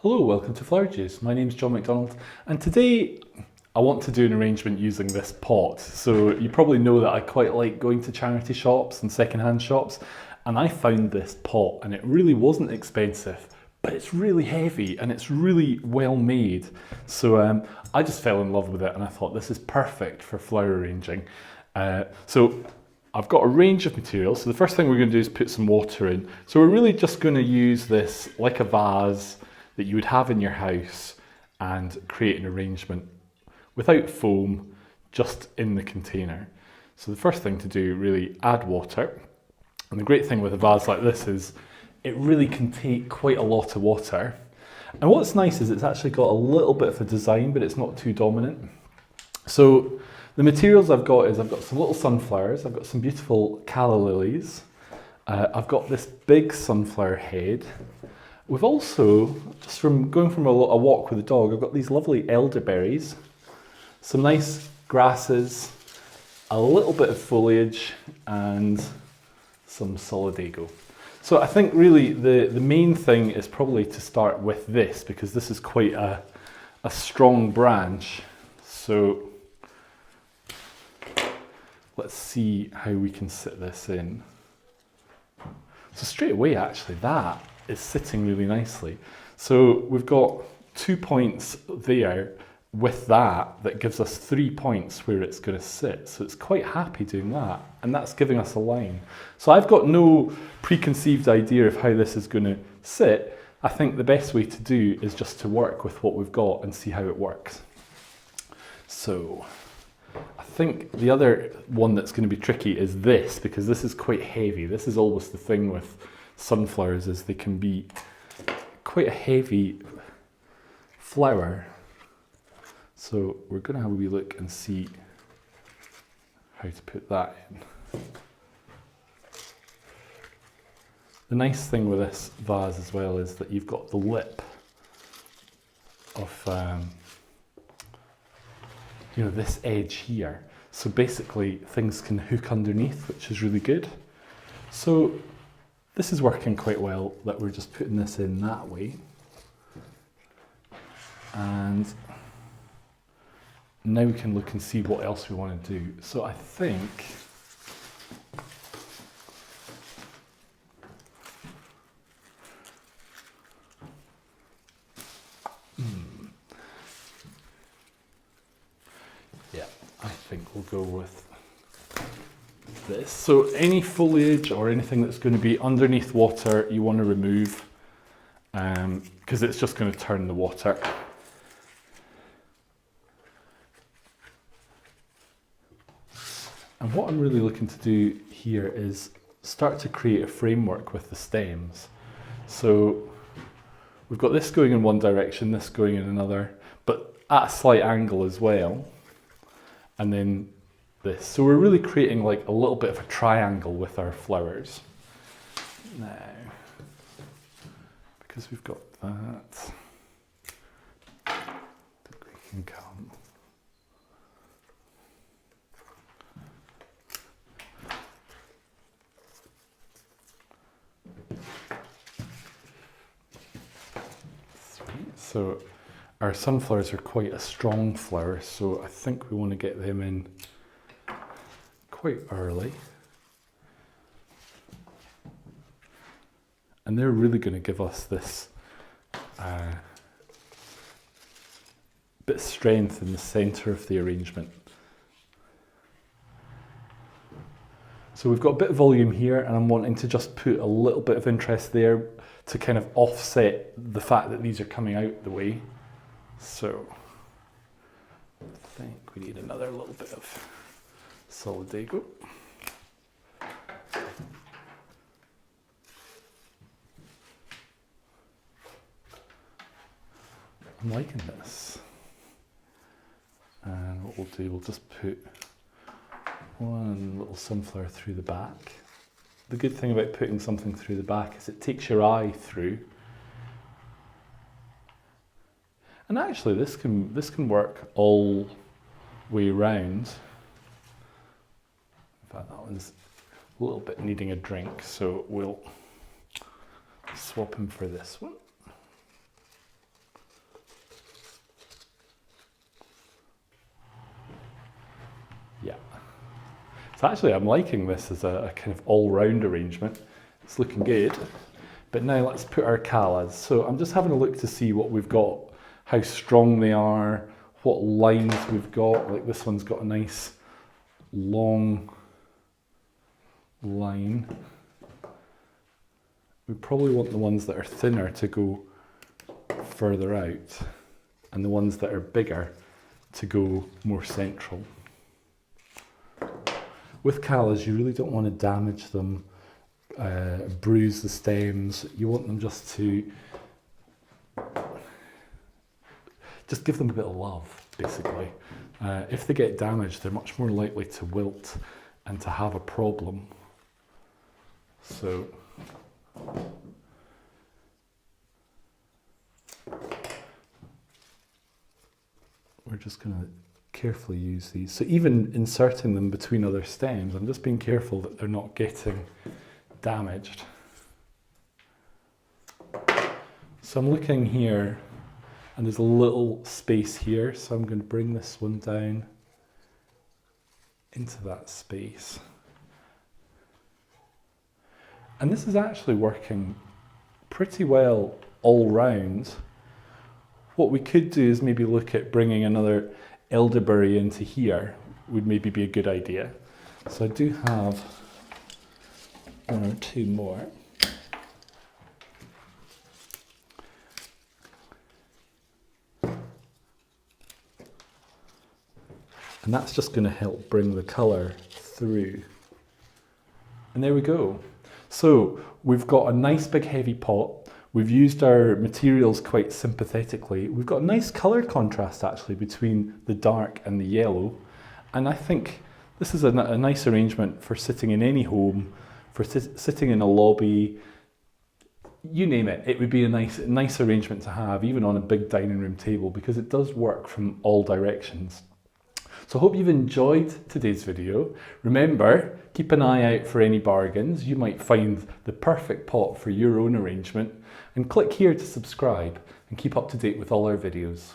Hello, welcome to Flower Juice. My name is John McDonald, and today I want to do an arrangement using this pot. So you probably know that I quite like going to charity shops and secondhand shops, and I found this pot and it really wasn't expensive, but it's really heavy and it's really well made. So I just fell in love with it and I thought this is perfect for flower arranging. So I've got a range of materials. So the first thing we're going to do is put some water in. So we're really just going to use this like a vase that you would have in your house and create an arrangement without foam, just in the container. So the first thing to do, really add water. And the great thing with a vase like this is it really can take quite a lot of water. And what's nice is it's actually got a little bit of a design, but it's not too dominant. So the materials I've got is I've got some little sunflowers, I've got some beautiful calla lilies, I've got this big sunflower head. We've also, just from going from a walk with the dog, I've got these lovely elderberries, some nice grasses, a little bit of foliage, and some solidago. So I think really the main thing is probably to start with this, because this is quite a strong branch. So let's see how we can sit this in. So straight away, actually, that is sitting really nicely. So we've got 2 points there with that gives us 3 points where it's going to sit. So it's quite happy doing that. And that's giving us a line. So I've got no preconceived idea of how this is going to sit. I think the best way to do is just to work with what we've got and see how it works. So I think the other one that's going to be tricky is this, because this is quite heavy. This is always the thing with sunflowers, is they can be quite a heavy flower. So we're going to have a wee look and see how to put that in. The nice thing with this vase as well is that you've got the lip of this edge here. So basically things can hook underneath, which is really good. So this is working quite well, that we're just putting this in that way. And now we can look and see what else we want to do. So I think we'll go with this. So any foliage or anything that's going to be underneath water you want to remove, because it's just going to turn the water. And what I'm really looking to do here is start to create a framework with the stems. So we've got this going in one direction, this going in another, but at a slight angle as well. And then this. So we're really creating like a little bit of a triangle with our flowers. Now, because we've got that, we can come. So our sunflowers are quite a strong flower, so I think we want to get them in quite early. And they're really going to give us this bit of strength in the centre of the arrangement. So we've got a bit of volume here, and I'm wanting to just put a little bit of interest there to kind of offset the fact that these are coming out the way. So I think we need another little bit of solidago. I'm liking this. And what we'll do, we'll just put one little sunflower through the back. The good thing about putting something through the back is it takes your eye through. And actually this can work all way around. In fact, that one's a little bit needing a drink, so we'll swap him for this one. Yeah. So actually I'm liking this as a kind of all-round arrangement. It's looking good. But now let's put our callas. So I'm just having a look to see what we've got, how strong they are, what lines we've got. Like this one's got a nice long line. We probably want the ones that are thinner to go further out and the ones that are bigger to go more central. With callas, you really don't want to damage them, bruise the stems. You want them just to give them a bit of love, basically. If they get damaged, they're much more likely to wilt and to have a problem. So we're just going to carefully use these. So even inserting them between other stems, I'm just being careful that they're not getting damaged. So I'm looking here and there's a little space here, so I'm going to bring this one down into that space. And this is actually working pretty well all round. What we could do is maybe look at bringing another elderberry into here, would maybe be a good idea. So I do have one or two more. And that's just going to help bring the colour through. And there we go. So we've got a nice big heavy pot. We've used our materials quite sympathetically. We've got a nice colour contrast actually between the dark and the yellow. And I think this is a nice arrangement for sitting in any home, for sitting in a lobby, you name it. It would be a nice arrangement to have, even on a big dining room table, because it does work from all directions. So I hope you've enjoyed today's video. Remember, keep an eye out for any bargains. You might find the perfect pot for your own arrangement. And click here to subscribe and keep up to date with all our videos.